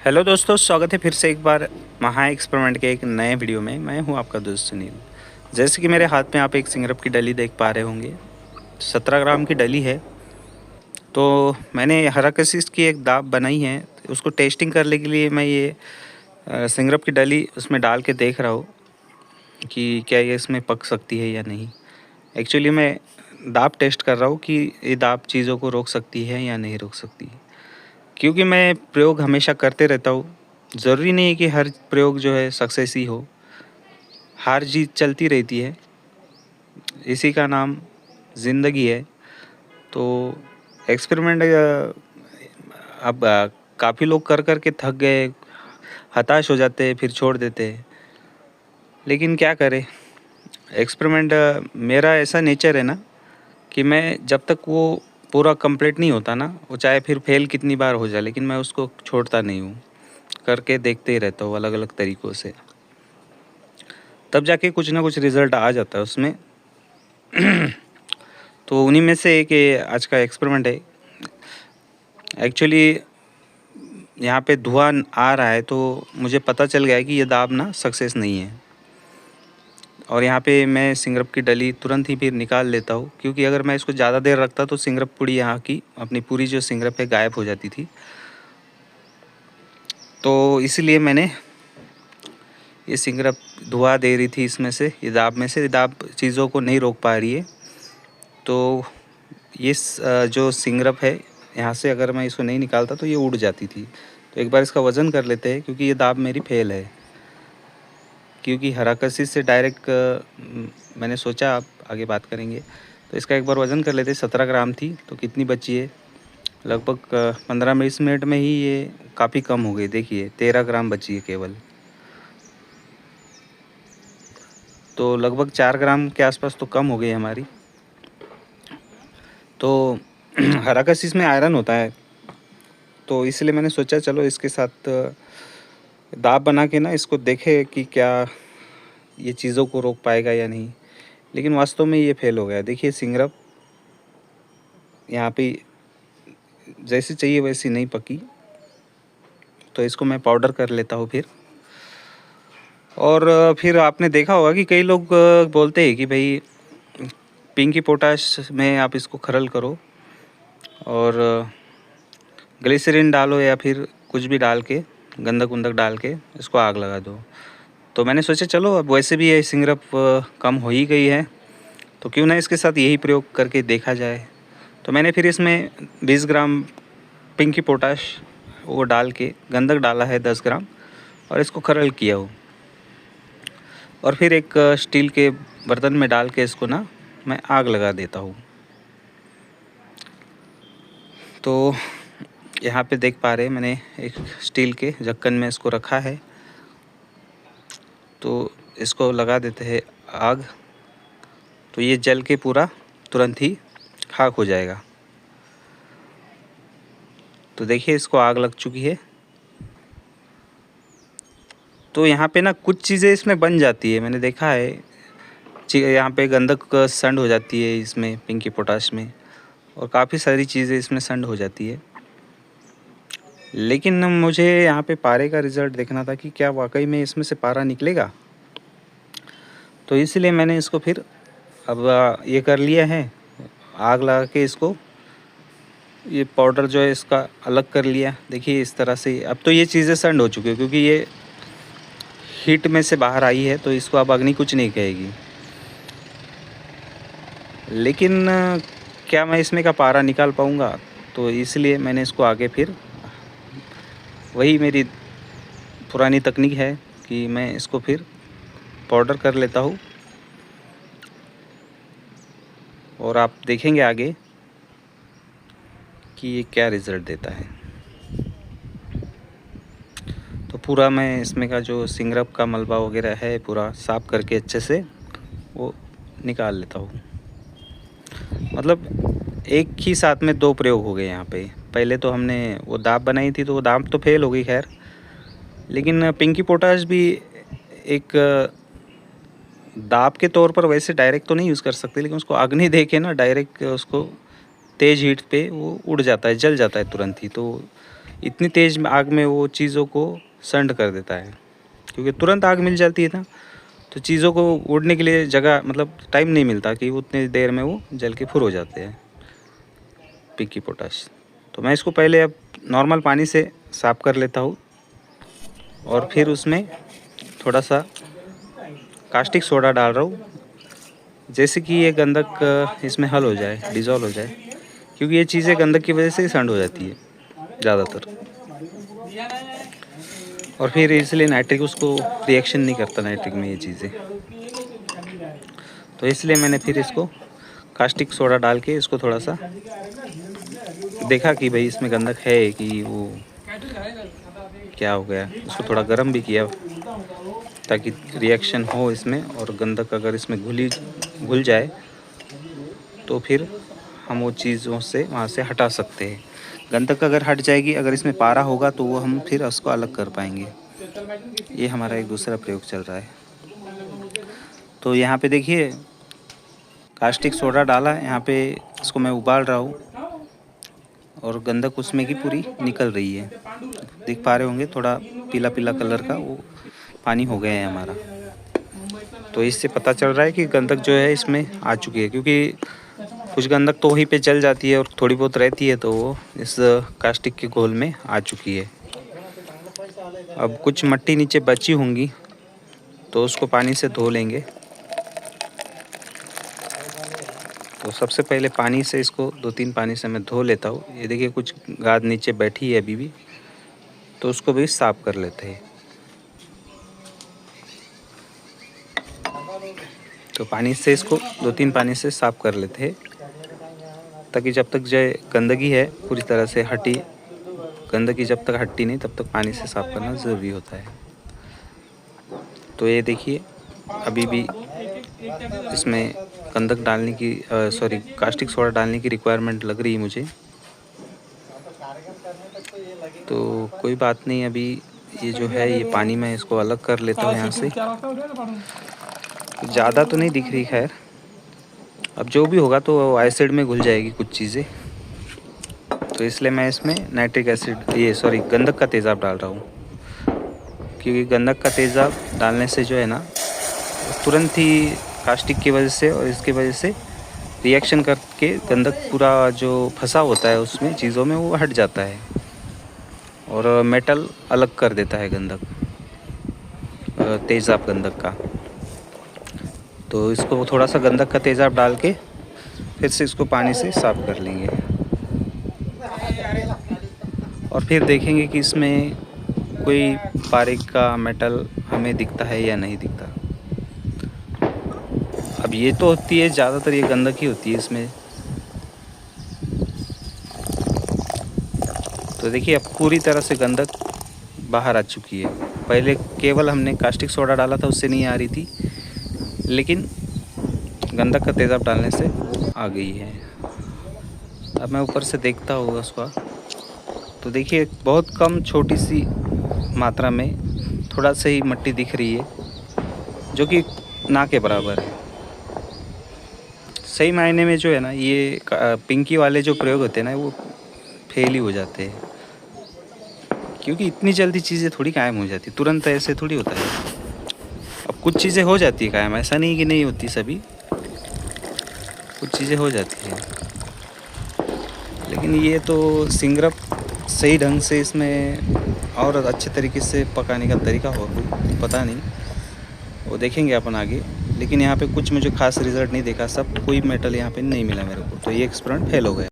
Hello दोस्तों, स्वागत है फिर से एक बार महा एक्सपेरिमेंट के एक नए वीडियो में। मैं हूं आपका दोस्त सुनील। जैसे कि मेरे हाथ में आप एक सिंगरप की डली देख पा रहे होंगे। 17 ग्राम की डली है। तो मैंने हराकसिस की एक दाब बनाई है। उसको टेस्टिंग करने के लिए मैं ये सिंगरप की डली उसमें डाल के देख रहा हूँ कि क्या ये इसमें पक सकती है या नहीं। एक्चुअली मैं दाब टेस्ट कर रहा हूँ कि ये दाब चीज़ों को रोक सकती है या नहीं रोक सकती, क्योंकि मैं प्रयोग हमेशा करते रहता हूँ। ज़रूरी नहीं है कि हर प्रयोग जो है सक्सेस ही हो, हार जीत चलती रहती है। इसी का नाम ज़िंदगी है। तो एक्सपेरिमेंट अब काफ़ी लोग कर कर के थक गए, हताश हो जाते हैं, फिर छोड़ देते हैं। लेकिन क्या करें, एक्सपेरिमेंट मेरा ऐसा नेचर है ना कि मैं जब तक वो पूरा कंप्लीट नहीं होता ना, वो चाहे फिर फेल कितनी बार हो जाए, लेकिन मैं उसको छोड़ता नहीं हूँ। करके देखते ही रहता हूँ अलग अलग तरीक़ों से, तब जाके कुछ ना कुछ रिज़ल्ट आ जाता है उसमें। तो उन्हीं में से एक ये आज का एक्सपेरिमेंट है। एक्चुअली यहाँ पे धुआं आ रहा है, तो मुझे पता चल गया है कि ये दाब ना सक्सेस नहीं है। और यहाँ पे मैं सिंगरप की डली तुरंत ही फिर निकाल लेता हूँ, क्योंकि अगर मैं इसको ज़्यादा देर रखता तो सिंगरप पूरी यहाँ की अपनी पूरी जो सिंगरप है गायब हो जाती थी। तो इसीलिए मैंने ये सिंगरप धुआं दे रही थी इसमें से, ये दाब में से, दाब चीज़ों को नहीं रोक पा रही है। तो ये जो सिंगरप है यहाँ से अगर मैं इसको नहीं निकालता तो ये उड़ जाती थी। तो एक बार इसका वज़न कर लेते हैं, क्योंकि ये दाब मेरी फेल है। क्योंकि हराकसिस से डायरेक्ट मैंने सोचा आप आगे बात करेंगे, तो इसका एक बार वज़न कर लेते हैं। 17 ग्राम थी तो कितनी बची है, लगभग 15-20 मिनट में ही ये काफ़ी कम हो गई। देखिए 13 ग्राम बची है केवल। तो लगभग 4 ग्राम के आसपास तो कम हो गई हमारी। तो हराकसिस में आयरन होता है, तो इसलिए मैंने सोचा चलो इसके साथ दाब बना के ना इसको देखें कि क्या ये चीज़ों को रोक पाएगा या नहीं। लेकिन वास्तव में ये फेल हो गया। देखिए सिंगरप यहाँ पे जैसी चाहिए वैसी नहीं पकी। तो इसको मैं पाउडर कर लेता हूँ फिर। और फिर आपने देखा होगा कि कई लोग बोलते हैं कि भाई पिंकी पोटाश में आप इसको खरल करो और ग्लिसरीन डालो या फिर कुछ भी डाल के, गंधक उंधक डाल के इसको आग लगा दो। तो मैंने सोचा चलो अब वैसे भी ये सिंगरप कम हो ही गई है, तो क्यों ना इसके साथ यही प्रयोग करके देखा जाए। तो मैंने फिर इसमें 20 ग्राम पिंकी पोटाश वो डाल के, गंधक डाला है 10 ग्राम, और इसको खरल किया हो। और फिर एक स्टील के बर्तन में डाल के इसको ना मैं आग लगा देता हूँ। तो यहाँ पे देख पा रहे हैं मैंने एक स्टील के ढक्कन में इसको रखा है। तो इसको लगा देते हैं आग, तो ये जल के पूरा तुरंत ही खाक हो जाएगा। तो देखिए इसको आग लग चुकी है। तो यहाँ पे ना कुछ चीज़ें इसमें बन जाती है, मैंने देखा है। यहाँ पे गंधक सैंड हो जाती है इसमें पिंकी पोटाश में, और काफ़ी सारी चीज़ें इसमें सैंड हो जाती है। लेकिन मुझे यहाँ पे पारे का रिज़ल्ट देखना था कि क्या वाकई में इसमें से पारा निकलेगा। तो इसलिए मैंने इसको फिर अब ये कर लिया है, आग लगा के इसको, ये पाउडर जो है इसका अलग कर लिया। देखिए इस तरह से अब तो ये चीज़ें सैंड हो चुकी है, क्योंकि ये हीट में से बाहर आई है, तो इसको अब अग्नि कुछ नहीं कहेगी। लेकिन क्या मैं इसमें का पारा निकाल पाऊँगा, तो इसलिए मैंने इसको आगे फिर वही मेरी पुरानी तकनीक है कि मैं इसको फिर पाउडर कर लेता हूँ। और आप देखेंगे आगे कि ये क्या रिज़ल्ट देता है। तो पूरा मैं इसमें का जो सिंगरप का मलबा वगैरह है पूरा साफ़ करके अच्छे से वो निकाल लेता हूँ। मतलब एक ही साथ में 2 प्रयोग हो गए यहाँ पे। पहले तो हमने वो दाब बनाई थी, तो वो दाब तो फेल हो गई खैर। लेकिन पिंकी पोटाश भी एक दाब के तौर पर वैसे डायरेक्ट तो नहीं यूज़ कर सकते, लेकिन उसको अग्नि दे के ना डायरेक्ट उसको तेज़ हीट पे वो उड़ जाता है, जल जाता है तुरंत ही। तो इतनी तेज़ आग में वो चीज़ों को संड कर देता है, क्योंकि तुरंत आग मिल जाती है ना, तो चीज़ों को उड़ने के लिए जगह मतलब टाइम नहीं मिलता कि उतनी देर में वो जल के फुर हो जाते हैं पिकी पोटाश। तो मैं इसको पहले अब नॉर्मल पानी से साफ़ कर लेता हूँ और फिर उसमें थोड़ा सा कास्टिक सोडा डाल रहा हूँ, जैसे कि ये गंधक इसमें हल हो जाए, डिज़ोल्व हो जाए, क्योंकि ये चीज़ें गंधक की वजह से ही संड हो जाती है ज़्यादातर। और फिर इसलिए नाइट्रिक उसको रिएक्शन नहीं करता नाइट्रिक में ये चीज़ें, तो इसलिए मैंने फिर इसको कास्टिक सोडा डाल के इसको थोड़ा सा देखा कि भाई इसमें गंधक है कि वो क्या हो गया, इसको थोड़ा गर्म भी किया ताकि रिएक्शन हो इसमें, और गंधक अगर इसमें घुल जाए तो फिर हम वो चीज़ों से वहाँ से हटा सकते हैं। गंधक अगर हट जाएगी, अगर इसमें पारा होगा तो वो हम फिर उसको अलग कर पाएंगे। ये हमारा एक दूसरा प्रयोग चल रहा है। तो यहाँ पे देखिए कास्टिक सोडा डाला, यहाँ पे इसको मैं उबाल रहा हूँ और गंधक उसमें की पूरी निकल रही है। देख पा रहे होंगे थोड़ा पीला पीला कलर का वो पानी हो गया है हमारा। तो इससे पता चल रहा है कि गंधक जो है इसमें आ चुकी है, क्योंकि कुछ गंधक तो वहीं पे जल जाती है और थोड़ी बहुत रहती है, तो वो इस कास्टिक के घोल में आ चुकी है। अब कुछ मट्टी नीचे बची होंगी तो उसको पानी से धो लेंगे। तो सबसे पहले पानी से इसको 2-3 पानी से मैं धो लेता हूँ। ये देखिए कुछ गाद नीचे बैठी है अभी भी, तो उसको भी साफ़ कर लेते हैं। तो पानी से इसको 2-3 पानी से साफ़ कर लेते हैं, ताकि जब तक जो गंदगी है पूरी तरह से हटी, गंदगी जब तक हटती नहीं तब तक पानी से साफ़ करना ज़रूरी होता है। तो ये देखिए अभी भी इसमें गंधक डालने की कास्टिक सोडा डालने की रिक्वायरमेंट लग रही है मुझे। तो कोई बात नहीं, अभी ये जो है ये पानी मैं इसको अलग कर लेता हूँ यहाँ से। ज़्यादा तो नहीं दिख रही, खैर अब जो भी होगा तो एसिड में घुल जाएगी कुछ चीज़ें, तो इसलिए मैं इसमें नाइट्रिक एसिड गंधक का तेज़ाब डाल रहा हूँ, क्योंकि गंधक का तेज़ाब डालने से जो है ना तुरंत ही कास्टिक की वजह से और इसकी वजह से रिएक्शन करके गंधक पूरा जो फंसा होता है उसमें चीज़ों में वो हट जाता है और मेटल अलग कर देता है गंधक, तेज़ाब गंधक का। तो इसको थोड़ा सा गंधक का तेज़ाब डाल के फिर से इसको पानी से साफ़ कर लेंगे और फिर देखेंगे कि इसमें कोई बारीक का मेटल हमें दिखता है या नहीं दिखता। अब ये तो होती है ज़्यादातर, ये गंधक ही होती है इसमें। तो देखिए अब पूरी तरह से गंधक बाहर आ चुकी है। पहले केवल हमने कास्टिक सोडा डाला था, उससे नहीं आ रही थी, लेकिन गंधक का तेज़ाब डालने से आ गई है। अब मैं ऊपर से देखता हूँ उसका, तो देखिए बहुत कम छोटी सी मात्रा में थोड़ा सा ही मिट्टी दिख रही है, जो कि ना के बराबर है। सही मायने में जो है ना ये पिंकी वाले जो प्रयोग होते हैं ना वो फेल ही हो जाते हैं, क्योंकि इतनी जल्दी चीज़ें थोड़ी कायम हो जाती, तुरंत ऐसे थोड़ी होता है। अब कुछ चीज़ें हो जाती है कायम, ऐसा नहीं कि नहीं होती, सभी कुछ चीज़ें हो जाती हैं, लेकिन ये तो सिंगरप सही ढंग से इसमें और अच्छे तरीके से पकाने का तरीका हो कोई पता नहीं, वो देखेंगे अपन आगे। लेकिन यहाँ पे कुछ मुझे खास रिज़ल्ट नहीं देखा, सब कोई मेटल यहाँ पे नहीं मिला मेरे को, तो ये एक्सपेरिमेंट फेल हो गया।